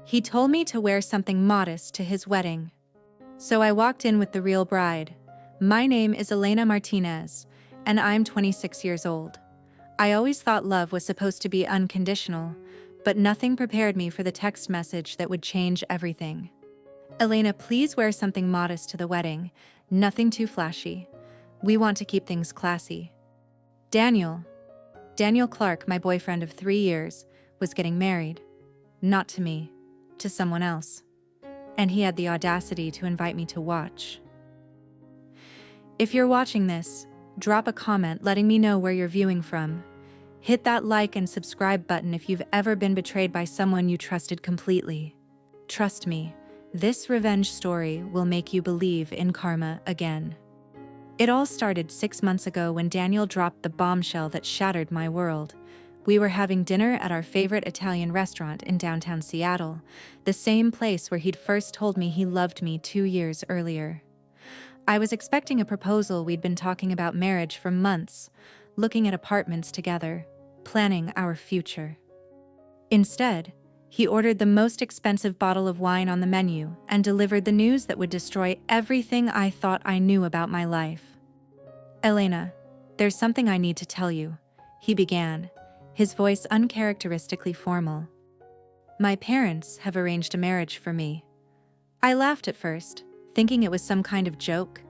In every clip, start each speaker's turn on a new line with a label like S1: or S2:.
S1: He told me to wear something modest to his wedding. So I walked in with the real bride. My name is Elena Martinez, and I'm 26 years old. I always thought love was supposed to be unconditional, but nothing prepared me for the text message that would change everything. Elena, please wear something modest to the wedding, nothing too flashy. We want to keep things classy. Daniel Clark, my boyfriend of 3 years, was getting married. Not to me, to someone else. And he had the audacity to invite me to watch. If you're watching this, drop a comment letting me know where you're viewing from. Hit that like and subscribe button if you've ever been betrayed by someone you trusted completely. Trust me, this revenge story will make you believe in karma again. It all started 6 months ago when Daniel dropped the bombshell that shattered my world. We were having dinner at our favorite Italian restaurant in downtown Seattle, the same place where he'd first told me he loved me 2 years earlier. I was expecting a proposal. We'd been talking about marriage for months, looking at apartments together, planning our future. Instead, he ordered the most expensive bottle of wine on the menu and delivered the news that would destroy everything I thought I knew about my life. Elena, there's something I need to tell you, he began, his voice uncharacteristically formal. My parents have arranged a marriage for me. I laughed at first, thinking it was some kind of joke.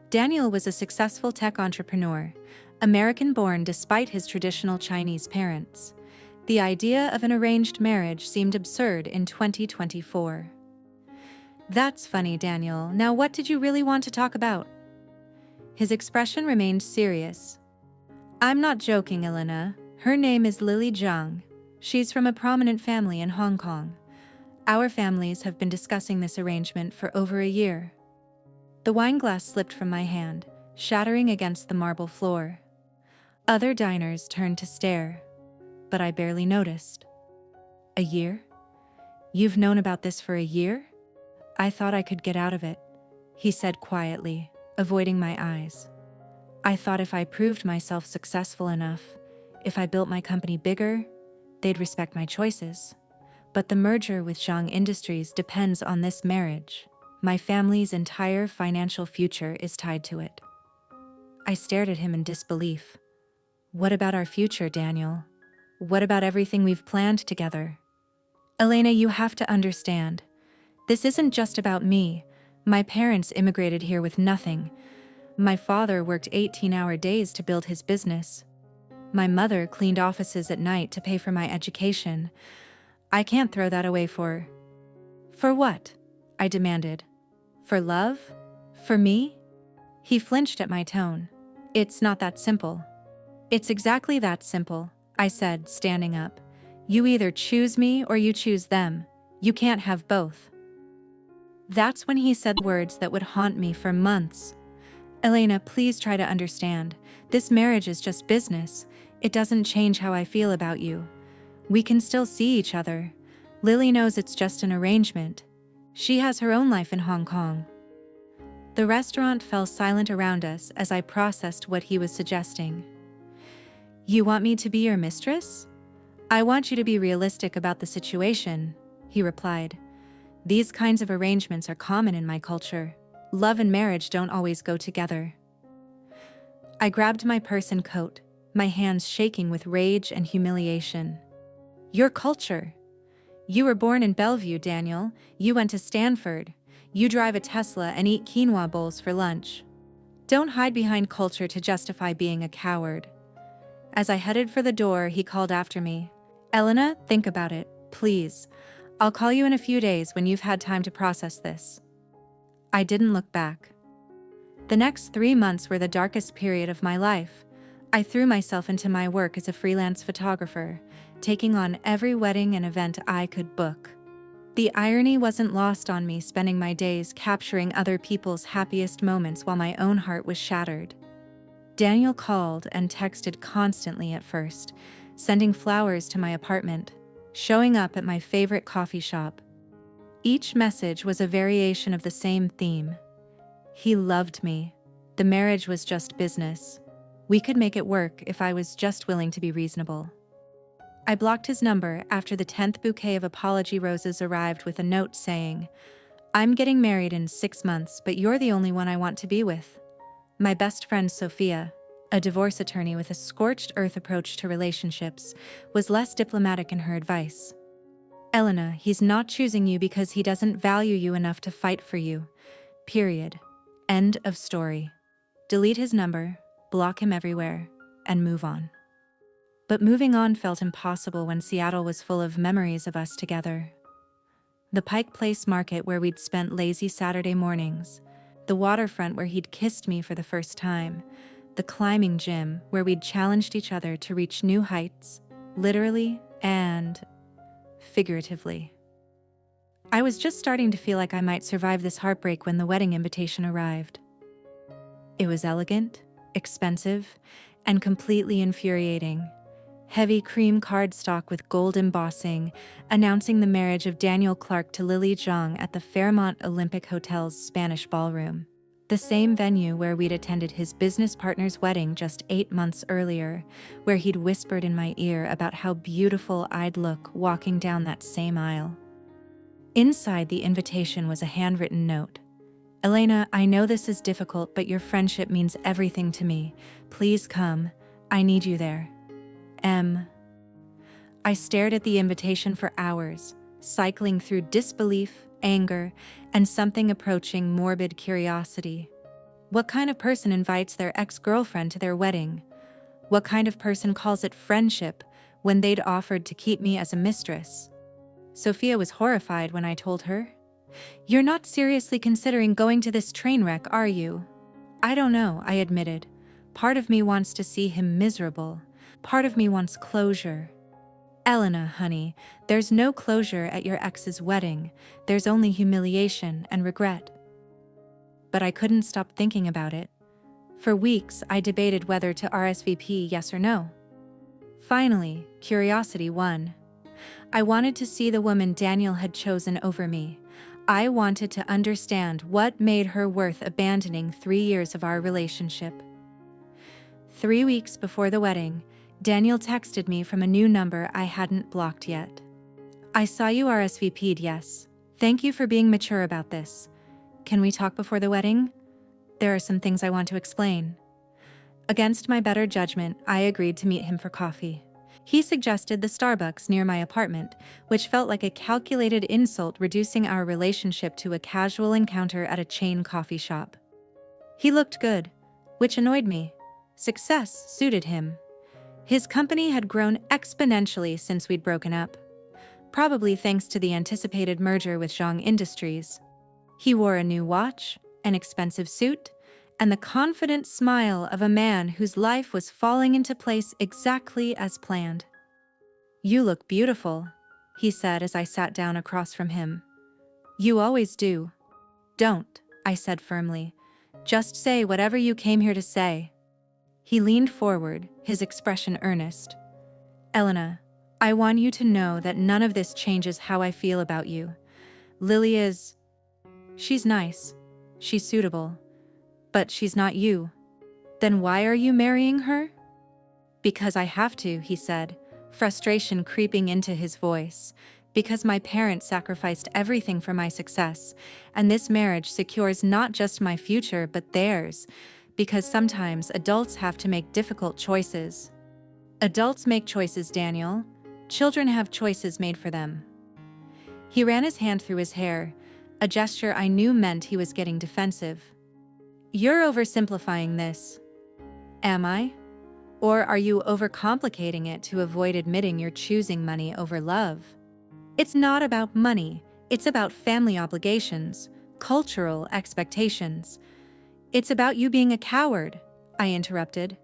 S1: Daniel was a successful tech entrepreneur, American-born despite his traditional Chinese parents. The idea of an arranged marriage seemed absurd in 2024. That's funny, Daniel. Now what did you really want to talk about? His expression remained serious. I'm not joking, Elena. Her name is Lily Zhang. She's from a prominent family in Hong Kong. Our families have been discussing this arrangement for over a year. The wine glass slipped from my hand, shattering against the marble floor. Other diners turned to stare, but I barely noticed. A year? You've known about this for a year? I thought I could get out of it, he said quietly, avoiding my eyes. I thought if I proved myself successful enough, if I built my company bigger, they'd respect my choices. But the merger with Zhang Industries depends on this marriage. My family's entire financial future is tied to it. I stared at him in disbelief. What about our future, Daniel? What about everything we've planned together? Elena, you have to understand. This isn't just about me. My parents immigrated here with nothing. My father worked 18-hour days to build his business. My mother cleaned offices at night to pay for my education. I can't throw that away for what? I demanded. For love? For me? He flinched at my tone. It's not that simple. It's exactly that simple, I said, standing up. You either choose me or you choose them. You can't have both. That's when he said words that would haunt me for months. Elena, please try to understand. This marriage is just business. It doesn't change how I feel about you. We can still see each other. Lily knows it's just an arrangement. She has her own life in Hong Kong. The restaurant fell silent around us as I processed what he was suggesting. You want me to be your mistress? I want you to be realistic about the situation, he replied. These kinds of arrangements are common in my culture. Love and marriage don't always go together. I grabbed my purse and coat, my hands shaking with rage and humiliation. Your culture. You were born in Bellevue, Daniel. You went to Stanford. You drive a Tesla and eat quinoa bowls for lunch. Don't hide behind culture to justify being a coward. As I headed for the door, he called after me. Elena, think about it, please. I'll call you in a few days when you've had time to process this. I didn't look back. The next 3 months were the darkest period of my life. I threw myself into my work as a freelance photographer, taking on every wedding and event I could book. The irony wasn't lost on me, spending my days capturing other people's happiest moments while my own heart was shattered. Daniel called and texted constantly at first, sending flowers to my apartment, showing up at my favorite coffee shop. Each message was a variation of the same theme. He loved me. The marriage was just business. We could make it work if I was just willing to be reasonable. I blocked his number after the 10th bouquet of apology roses arrived with a note saying, "I'm getting married in 6 months, but you're the only one I want to be with." My best friend Sophia, a divorce attorney with a scorched earth approach to relationships, was less diplomatic in her advice. "Elena, he's not choosing you because he doesn't value you enough to fight for you. Period. End of story. Delete his number, block him everywhere, and move on." But moving on felt impossible when Seattle was full of memories of us together. The Pike Place Market where we'd spent lazy Saturday mornings, the waterfront where he'd kissed me for the first time, the climbing gym where we'd challenged each other to reach new heights, literally and figuratively. I was just starting to feel like I might survive this heartbreak when the wedding invitation arrived. It was elegant, expensive, and completely infuriating. Heavy cream cardstock with gold embossing, announcing the marriage of Daniel Clark to Lily Zhang at the Fairmont Olympic Hotel's Spanish Ballroom, the same venue where we'd attended his business partner's wedding just 8 months earlier, where he'd whispered in my ear about how beautiful I'd look walking down that same aisle. Inside the invitation was a handwritten note. "Elena, I know this is difficult, but your friendship means everything to me. Please come. I need you there. M." I stared at the invitation for hours, cycling through disbelief, anger, and something approaching morbid curiosity. What kind of person invites their ex-girlfriend to their wedding? What kind of person calls it friendship when they'd offered to keep me as a mistress? Sophia was horrified when I told her. "You're not seriously considering going to this train wreck, are you?" "I don't know," I admitted. "Part of me wants to see him miserable. Part of me wants closure." "Elena, honey, there's no closure at your ex's wedding. There's only humiliation and regret." But I couldn't stop thinking about it. For weeks, I debated whether to RSVP yes or no. Finally, curiosity won. I wanted to see the woman Daniel had chosen over me. I wanted to understand what made her worth abandoning 3 years of our relationship. 3 weeks before the wedding, Daniel texted me from a new number I hadn't blocked yet. "I saw you RSVP'd yes. Thank you for being mature about this. Can we talk before the wedding? There are some things I want to explain." Against my better judgment, I agreed to meet him for coffee. He suggested the Starbucks near my apartment, which felt like a calculated insult, reducing our relationship to a casual encounter at a chain coffee shop. He looked good, which annoyed me. Success suited him. His company had grown exponentially since we'd broken up, probably thanks to the anticipated merger with Zhang Industries. He wore a new watch, an expensive suit, and the confident smile of a man whose life was falling into place exactly as planned. "You look beautiful," he said as I sat down across from him. "You always do." "Don't," I said firmly. "Just say whatever you came here to say." He leaned forward, his expression earnest. "Elena, I want you to know that none of this changes how I feel about you. Lily is... she's nice. She's suitable. But she's not you." "Then why are you marrying her?" "Because I have to," he said, frustration creeping into his voice. "Because my parents sacrificed everything for my success, and this marriage secures not just my future but theirs. Because sometimes adults have to make difficult choices." "Adults make choices, Daniel. Children have choices made for them." He ran his hand through his hair, a gesture I knew meant he was getting defensive. "You're oversimplifying this." "Am I? Or are you overcomplicating it to avoid admitting you're choosing money over love?" "It's not about money. It's about family obligations, cultural expectations. It's about you being a coward," I interrupted.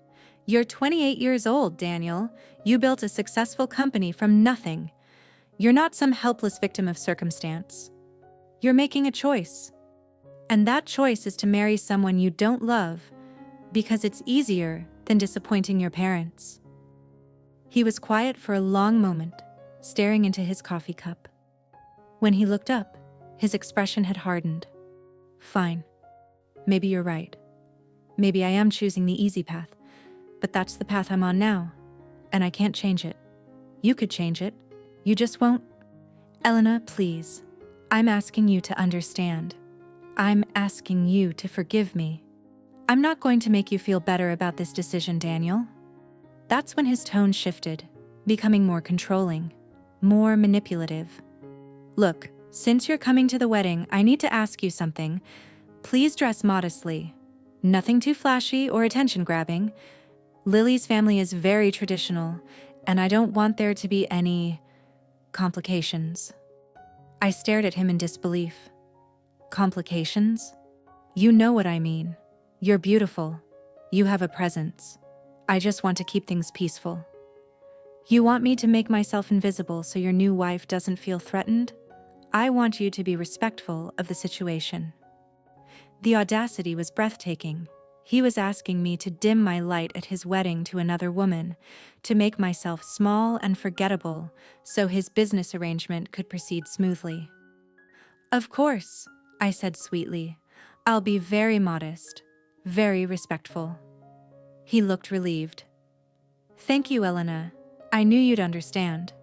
S1: "You're 28 years old, Daniel. You built a successful company from nothing. You're not some helpless victim of circumstance. You're making a choice. And that choice is to marry someone you don't love, because it's easier than disappointing your parents." He was quiet for a long moment, staring into his coffee cup. When he looked up, his expression had hardened. "Fine. Maybe you're right. Maybe I am choosing the easy path, but that's the path I'm on now, and I can't change it. You could change it. You just won't. Elena, please. I'm asking you to understand. I'm asking you to forgive me. I'm not going to make you feel better about this decision, Daniel. That's when his tone shifted, becoming more controlling, more manipulative. Look, since you're coming to the wedding, I need to ask you something. Please dress modestly. Nothing too flashy or attention-grabbing. Lily's family is very traditional, and I don't want there to be any complications. I stared at him in disbelief. Complications? You know what I mean. You're beautiful. You have a presence. I just want to keep things peaceful. You want me to make myself invisible so your new wife doesn't feel threatened? I want you to be respectful of the situation. The audacity was breathtaking. He was asking me to dim my light at his wedding to another woman, to make myself small and forgettable so his business arrangement could proceed smoothly. Of course, I said sweetly. I'll be very modest, very respectful. He looked relieved. Thank you, Elena. I knew you'd understand.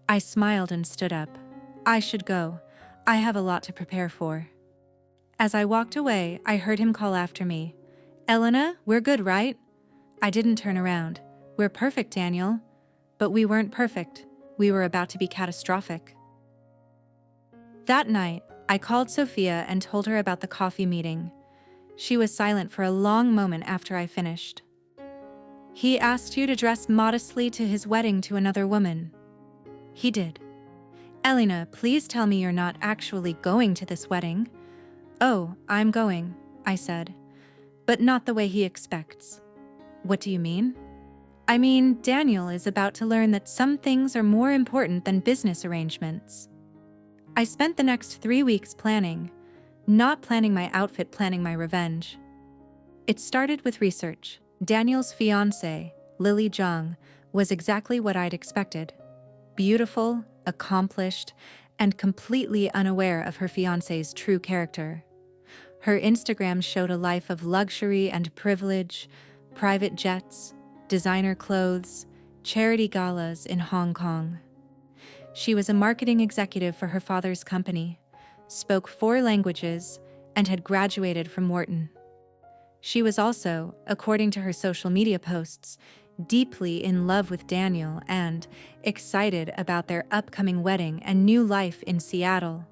S1: I smiled and stood up. I should go. I have a lot to prepare for. As I walked away, I heard him call after me. Elena, we're good, right? I didn't turn around. We're perfect, Daniel. But we weren't perfect. We were about to be catastrophic. That night, I called Sophia and told her about the coffee meeting. She was silent for a long moment after I finished. He asked you to dress modestly to his wedding to another woman. He did. Elena, please tell me you're not actually going to this wedding. Oh, I'm going, I said. But not the way he expects. What do you mean? I mean, Daniel is about to learn that some things are more important than business arrangements. I spent the next 3 weeks planning, not planning my outfit, planning my revenge. It started with research. Daniel's fiancée, Lily Zhang, was exactly what I'd expected. Beautiful, accomplished, and completely unaware of her fiancé's true character. Her Instagram showed a life of luxury and privilege, private jets, designer clothes, charity galas in Hong Kong. She was a marketing executive for her father's company, spoke 4 languages, and had graduated from Wharton. She was also, according to her social media posts, deeply in love with Daniel and excited about their upcoming wedding and new life in Seattle.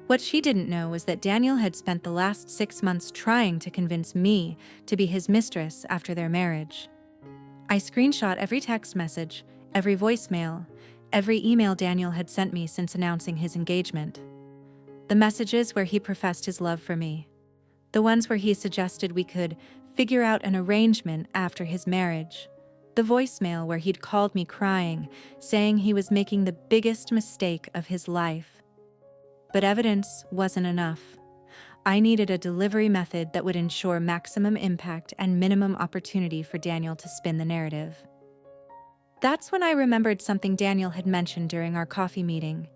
S1: What she didn't know was that Daniel had spent the last 6 months trying to convince me to be his mistress after their marriage. I screenshot every text message, every voicemail, every email Daniel had sent me since announcing his engagement. The messages where he professed his love for me. The ones where he suggested we could figure out an arrangement after his marriage. The voicemail where he'd called me crying, saying he was making the biggest mistake of his life. But evidence wasn't enough. I needed a delivery method that would ensure maximum impact and minimum opportunity for Daniel to spin the narrative. That's when I remembered something Daniel had mentioned during our coffee meeting.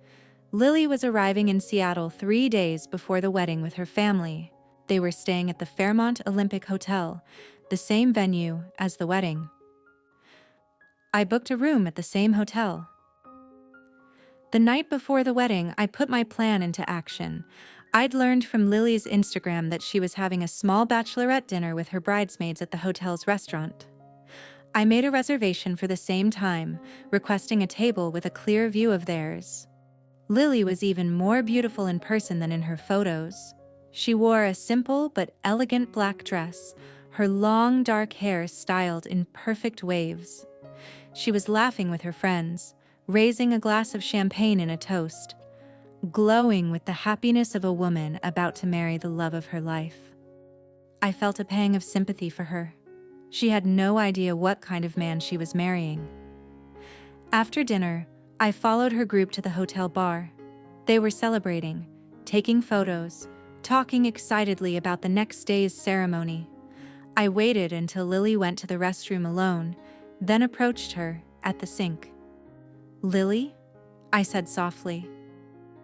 S1: Lily was arriving in Seattle 3 days before the wedding with her family. They were staying at the Fairmont Olympic Hotel, the same venue as the wedding. I booked a room at the same hotel. The night before the wedding, I put my plan into action. I'd learned from Lily's Instagram that she was having a small bachelorette dinner with her bridesmaids at the hotel's restaurant. I made a reservation for the same time, requesting a table with a clear view of theirs. Lily was even more beautiful in person than in her photos. She wore a simple but elegant black dress, her long dark hair styled in perfect waves. She was laughing with her friends, raising a glass of champagne in a toast, glowing with the happiness of a woman about to marry the love of her life. I felt a pang of sympathy for her. She had no idea what kind of man she was marrying. After dinner, I followed her group to the hotel bar. They were celebrating, taking photos, talking excitedly about the next day's ceremony. I waited until Lily went to the restroom alone, then approached her at the sink. "Lily?" I said softly.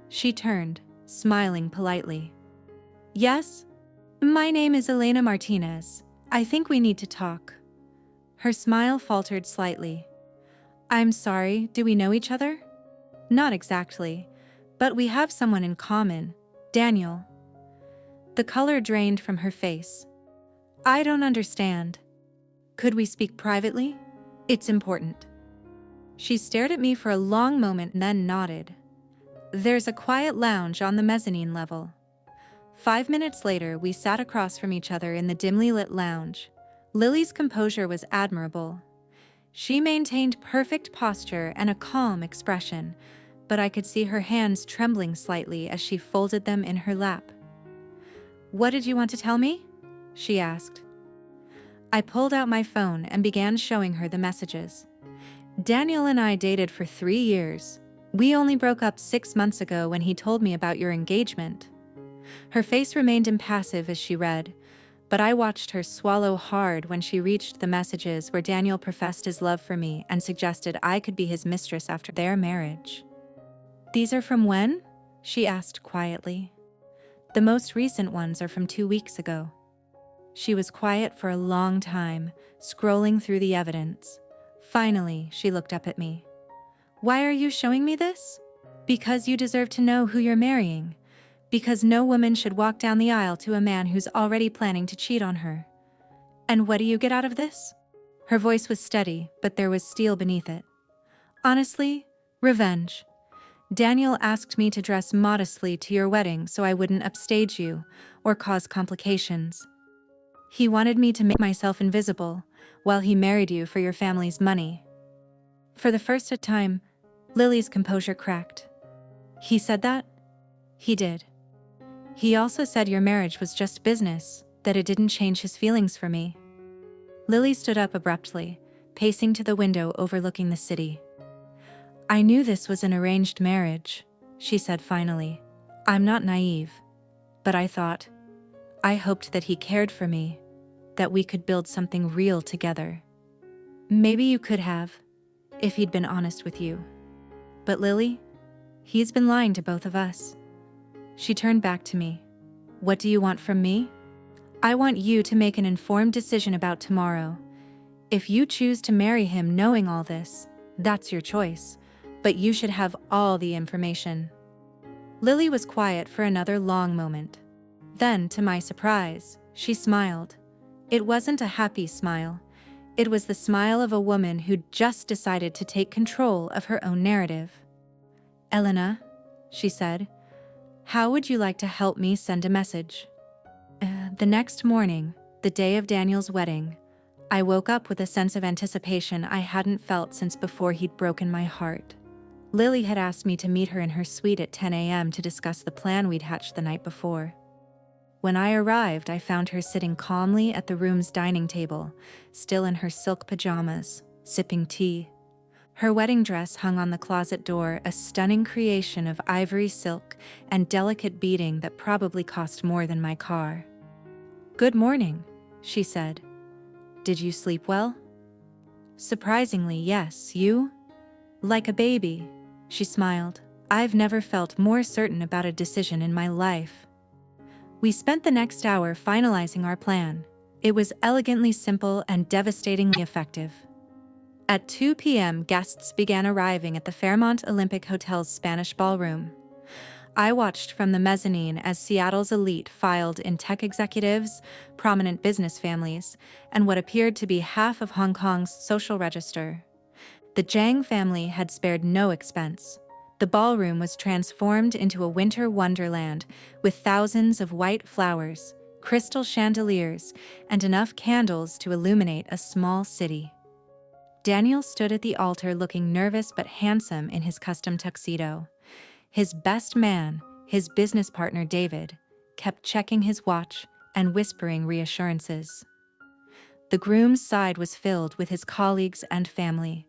S1: She turned, smiling politely. "Yes? My name is Elena Martinez. I think we need to talk." Her smile faltered slightly. I'm sorry, do we know each other? Not exactly, but we have someone in common, Daniel. The color drained from her face. I don't understand. Could we speak privately? It's important. She stared at me for a long moment and then nodded. There's a quiet lounge on the mezzanine level. 5 minutes later, we sat across from each other in the dimly lit lounge. Lily's composure was admirable. She maintained perfect posture and a calm expression, but I could see her hands trembling slightly as she folded them in her lap. What did you want to tell me? She asked. I pulled out my phone and began showing her the messages. Daniel and I dated for 3 years. We only broke up 6 months ago when he told me about your engagement. Her face remained impassive as she read, but I watched her swallow hard when she reached the messages where Daniel professed his love for me and suggested I could be his mistress after their marriage. These are from when? She asked quietly. The most recent ones are from 2 weeks ago. She was quiet for a long time, scrolling through the evidence. Finally, she looked up at me. Why are you showing me this? Because you deserve to know who you're marrying. Because no woman should walk down the aisle to a man who's already planning to cheat on her. And what do you get out of this? Her voice was steady, but there was steel beneath it. Honestly, revenge. Daniel asked me to dress modestly to your wedding so I wouldn't upstage you or cause complications. He wanted me to make myself invisible while he married you for your family's money. For the first time, Lily's composure cracked. He said that? He did. He also said your marriage was just business, that it didn't change his feelings for me. Lily stood up abruptly, pacing to the window overlooking the city. I knew this was an arranged marriage, she said finally. I'm not naive, but I hoped that he cared for me, that we could build something real together. Maybe you could have, if he'd been honest with you. But Lily, he's been lying to both of us. She turned back to me. What do you want from me? I want you to make an informed decision about tomorrow. If you choose to marry him knowing all this, that's your choice, but you should have all the information. Lily was quiet for another long moment. Then, to my surprise, she smiled. It wasn't a happy smile. It was the smile of a woman who'd just decided to take control of her own narrative. Elena, she said, how would you like to help me send a message? The next morning, the day of Daniel's wedding, I woke up with a sense of anticipation I hadn't felt since before he'd broken my heart. Lily had asked me to meet her in her suite at 10 a.m. to discuss the plan we'd hatched the night before. When I arrived, I found her sitting calmly at the room's dining table, still in her silk pajamas, sipping tea. Her wedding dress hung on the closet door, a stunning creation of ivory silk and delicate beading that probably cost more than my car. Good morning, she said. Did you sleep well? Surprisingly, yes. You? Like a baby, she smiled. I've never felt more certain about a decision in my life. We spent the next hour finalizing our plan. It was elegantly simple and devastatingly effective. At 2 p.m., guests began arriving at the Fairmont Olympic Hotel's Spanish ballroom. I watched from the mezzanine as Seattle's elite filed in tech executives, prominent business families, and what appeared to be half of Hong Kong's social register. The Zhang family had spared no expense. The ballroom was transformed into a winter wonderland with thousands of white flowers, crystal chandeliers, and enough candles to illuminate a small city. Daniel stood at the altar looking nervous but handsome in his custom tuxedo. His best man, his business partner David, kept checking his watch and whispering reassurances. The groom's side was filled with his colleagues and family,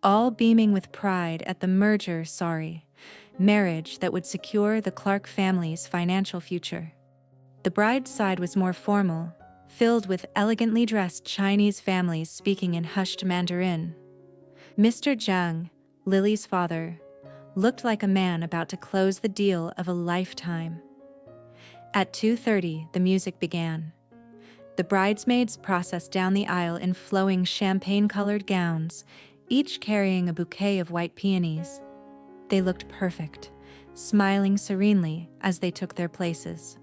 S1: all beaming with pride at the marriage that would secure the Clark family's financial future. The bride's side was more formal, filled with elegantly dressed Chinese families speaking in hushed Mandarin. Mr. Zhang, Lily's father, looked like a man about to close the deal of a lifetime. At 2:30, the music began. The bridesmaids processed down the aisle in flowing champagne-colored gowns, each carrying a bouquet of white peonies. They looked perfect, smiling serenely as they took their places.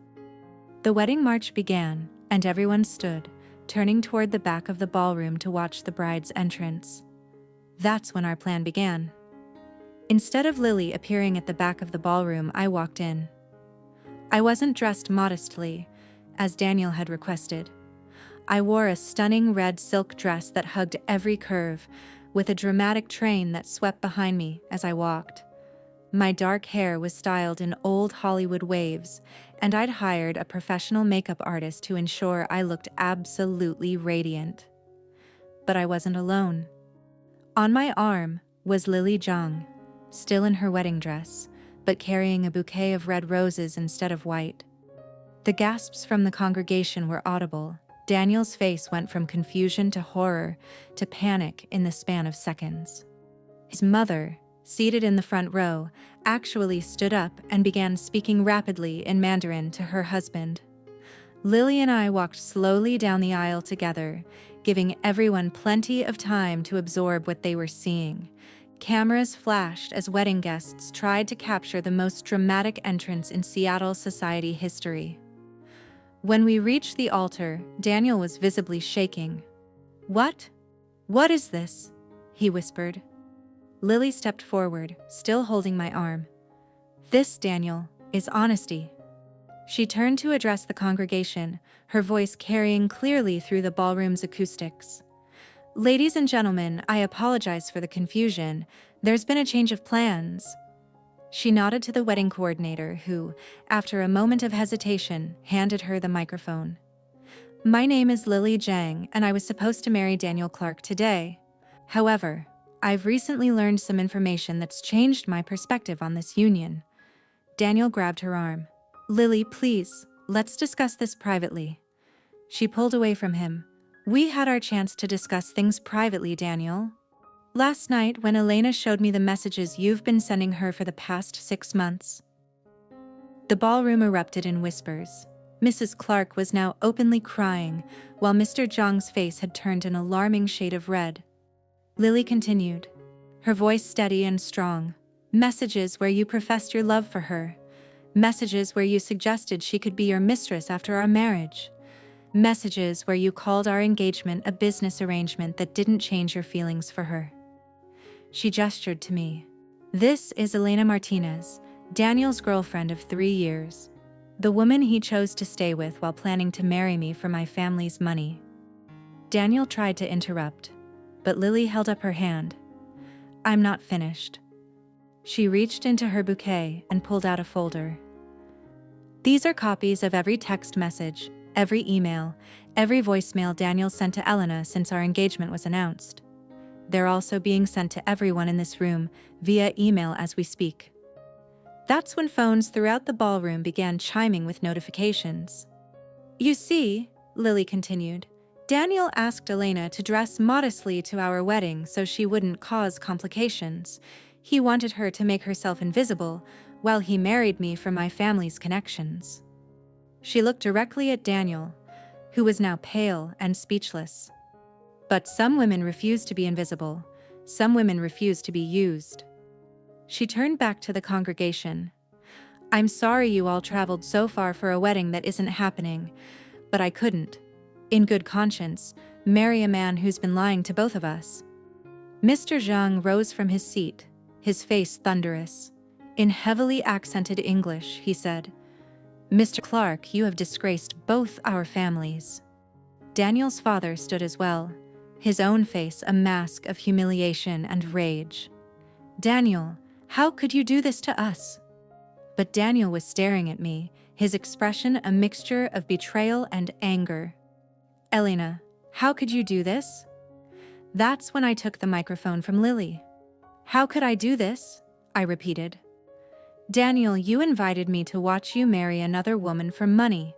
S1: The wedding march began, and everyone stood, turning toward the back of the ballroom to watch the bride's entrance. That's when our plan began. Instead of Lily appearing at the back of the ballroom, I walked in. I wasn't dressed modestly, as Daniel had requested. I wore a stunning red silk dress that hugged every curve, with a dramatic train that swept behind me as I walked. My dark hair was styled in old Hollywood waves, and I'd hired a professional makeup artist to ensure I looked absolutely radiant. But I wasn't alone. On my arm was Lily Zhang, still in her wedding dress, but carrying a bouquet of red roses instead of white. The gasps from the congregation were audible. Daniel's face went from confusion to horror to panic in the span of seconds. His mother, seated in the front row, actually stood up and began speaking rapidly in Mandarin to her husband. Lily and I walked slowly down the aisle together, giving everyone plenty of time to absorb what they were seeing. Cameras flashed as wedding guests tried to capture the most dramatic entrance in Seattle society history. When we reached the altar, Daniel was visibly shaking. "What? What is this?" he whispered. Lily stepped forward, still holding my arm. "This, Daniel, is honesty." She turned to address the congregation, her voice carrying clearly through the ballroom's acoustics. "Ladies and gentlemen, I apologize for the confusion. There's been a change of plans." She nodded to the wedding coordinator who, after a moment of hesitation, handed her the microphone. "My name is Lily Zhang, and I was supposed to marry Daniel Clark today. However, I've recently learned some information that's changed my perspective on this union." Daniel grabbed her arm. "Lily, please, let's discuss this privately." She pulled away from him. "We had our chance to discuss things privately, Daniel. Last night when Elena showed me the messages you've been sending her for the past 6 months." The ballroom erupted in whispers. Mrs. Clark was now openly crying, while Mr. Zhang's face had turned an alarming shade of red. Lily continued, her voice steady and strong. "Messages where you professed your love for her. Messages where you suggested she could be your mistress after our marriage. Messages where you called our engagement a business arrangement that didn't change your feelings for her." She gestured to me. "This is Elena Martinez, Daniel's girlfriend of 3 years. The woman he chose to stay with while planning to marry me for my family's money." Daniel tried to interrupt, but Lily held up her hand. "I'm not finished." She reached into her bouquet and pulled out a folder. "These are copies of every text message, every email, every voicemail Daniel sent to Elena since our engagement was announced. They're also being sent to everyone in this room via email as we speak." That's when phones throughout the ballroom began chiming with notifications. "You see," Lily continued, "Daniel asked Elena to dress modestly to our wedding so she wouldn't cause complications. He wanted her to make herself invisible while he married me for my family's connections." She looked directly at Daniel, who was now pale and speechless. "But some women refuse to be invisible. Some women refuse to be used." She turned back to the congregation. "I'm sorry you all traveled so far for a wedding that isn't happening, but I couldn't, in good conscience, marry a man who's been lying to both of us." Mr. Zhang rose from his seat, his face thunderous. In heavily accented English, he said, "Mr. Clark, you have disgraced both our families." Daniel's father stood as well, his own face a mask of humiliation and rage. "Daniel, how could you do this to us?" But Daniel was staring at me, his expression a mixture of betrayal and anger. "Elena, how could you do this?" That's when I took the microphone from Lily. "How could I do this?" I repeated. "Daniel, you invited me to watch you marry another woman for money.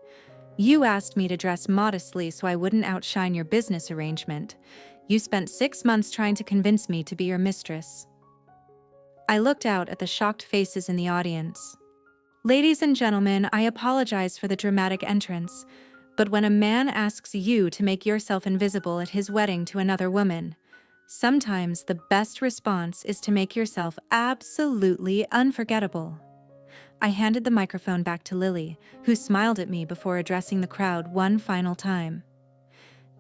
S1: You asked me to dress modestly so I wouldn't outshine your business arrangement. You spent 6 months trying to convince me to be your mistress." I looked out at the shocked faces in the audience. "Ladies and gentlemen, I apologize for the dramatic entrance, but when a man asks you to make yourself invisible at his wedding to another woman, Sometimes the best response is to make yourself absolutely unforgettable. I handed the microphone back to Lily, who smiled at me before addressing the crowd one final time.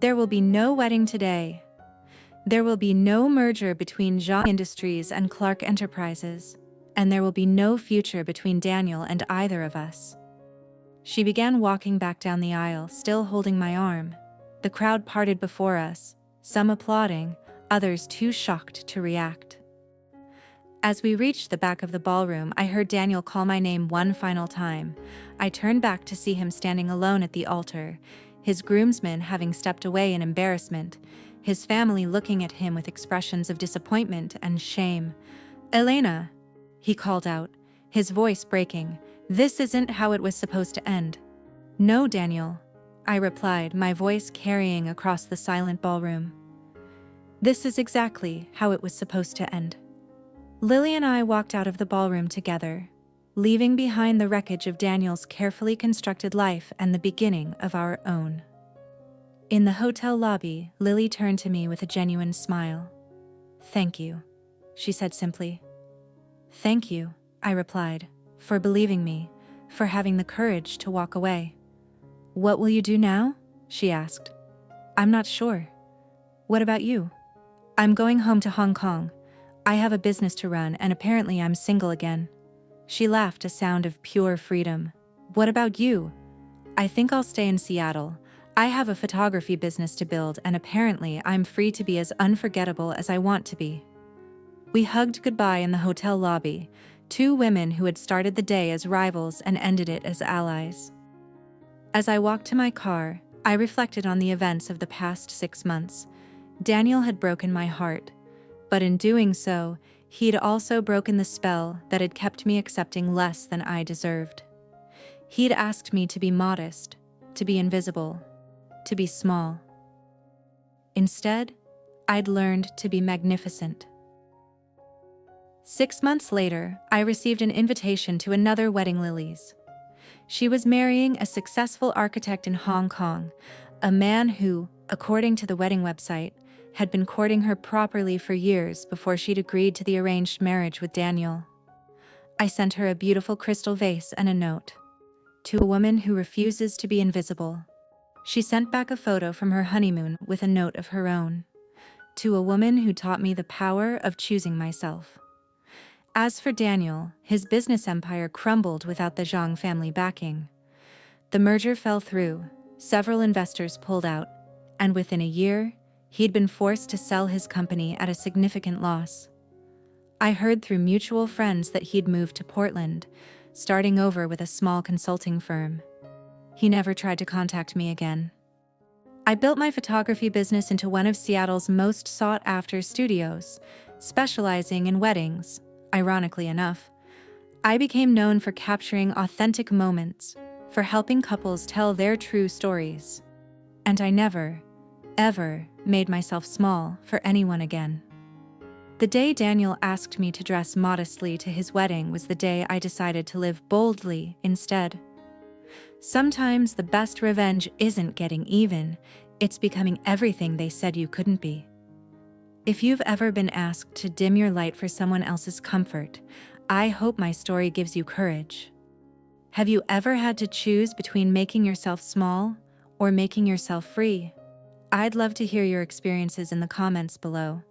S1: There will be no wedding today. There will be no merger between Zhang Industries and Clark Enterprises, and there will be no future between Daniel and either of us. She began walking back down the aisle, still holding my arm. The crowd parted before us, some applauding, others too shocked to react. As we reached the back of the ballroom, I heard Daniel call my name one final time. I turned back to see him standing alone at the altar, his groomsmen having stepped away in embarrassment, his family looking at him with expressions of disappointment and shame. "Elena," he called out, his voice breaking, "this isn't how it was supposed to end." "No, Daniel," I replied, my voice carrying across the silent ballroom. "This is exactly how it was supposed to end." Lily and I walked out of the ballroom together, leaving behind the wreckage of Daniel's carefully constructed life and the beginning of our own. In the hotel lobby, Lily turned to me with a genuine smile. "Thank you," she said simply. "Thank you," I replied, "for believing me, for having the courage to walk away." "What will you do now?" she asked. "I'm not sure. What about you?" "I'm going home to Hong Kong. I have a business to run and apparently I'm single again." She laughed, a sound of pure freedom. "What about you?" "I think I'll stay in Seattle. I have a photography business to build and apparently I'm free to be as unforgettable as I want to be." We hugged goodbye in the hotel lobby, two women who had started the day as rivals and ended it as allies. As I walked to my car, I reflected on the events of the past 6 months. Daniel had broken my heart, but in doing so, he'd also broken the spell that had kept me accepting less than I deserved. He'd asked me to be modest, to be invisible, to be small. Instead, I'd learned to be magnificent. 6 months later, I received an invitation to another wedding. Lily's. She was marrying a successful architect in Hong Kong, a man who, according to the wedding website, had been courting her properly for years before she'd agreed to the arranged marriage with Daniel. I sent her a beautiful crystal vase and a note. "To a woman who refuses to be invisible." She sent back a photo from her honeymoon with a note of her own. "To a woman who taught me the power of choosing myself." As for Daniel, his business empire crumbled without the Zhang family backing. The merger fell through, several investors pulled out, and within a year, he'd been forced to sell his company at a significant loss. I heard through mutual friends that he'd moved to Portland, starting over with a small consulting firm. He never tried to contact me again. I built my photography business into one of Seattle's most sought-after studios, specializing in weddings. Ironically enough, I became known for capturing authentic moments, for helping couples tell their true stories. And I never, ever made myself small for anyone again. The day Daniel asked me to dress modestly to his wedding was the day I decided to live boldly instead. Sometimes the best revenge isn't getting even, it's becoming everything they said you couldn't be. If you've ever been asked to dim your light for someone else's comfort, I hope my story gives you courage. Have you ever had to choose between making yourself small or making yourself free? I'd love to hear your experiences in the comments below.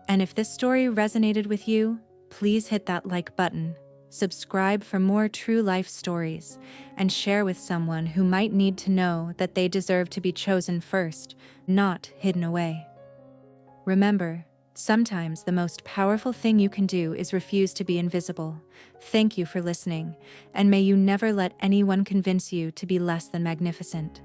S1: And if this story resonated with you, please hit that like button, subscribe for more true life stories, and share with someone who might need to know that they deserve to be chosen first, not hidden away. Remember, sometimes the most powerful thing you can do is refuse to be invisible. Thank you for listening, and may you never let anyone convince you to be less than magnificent.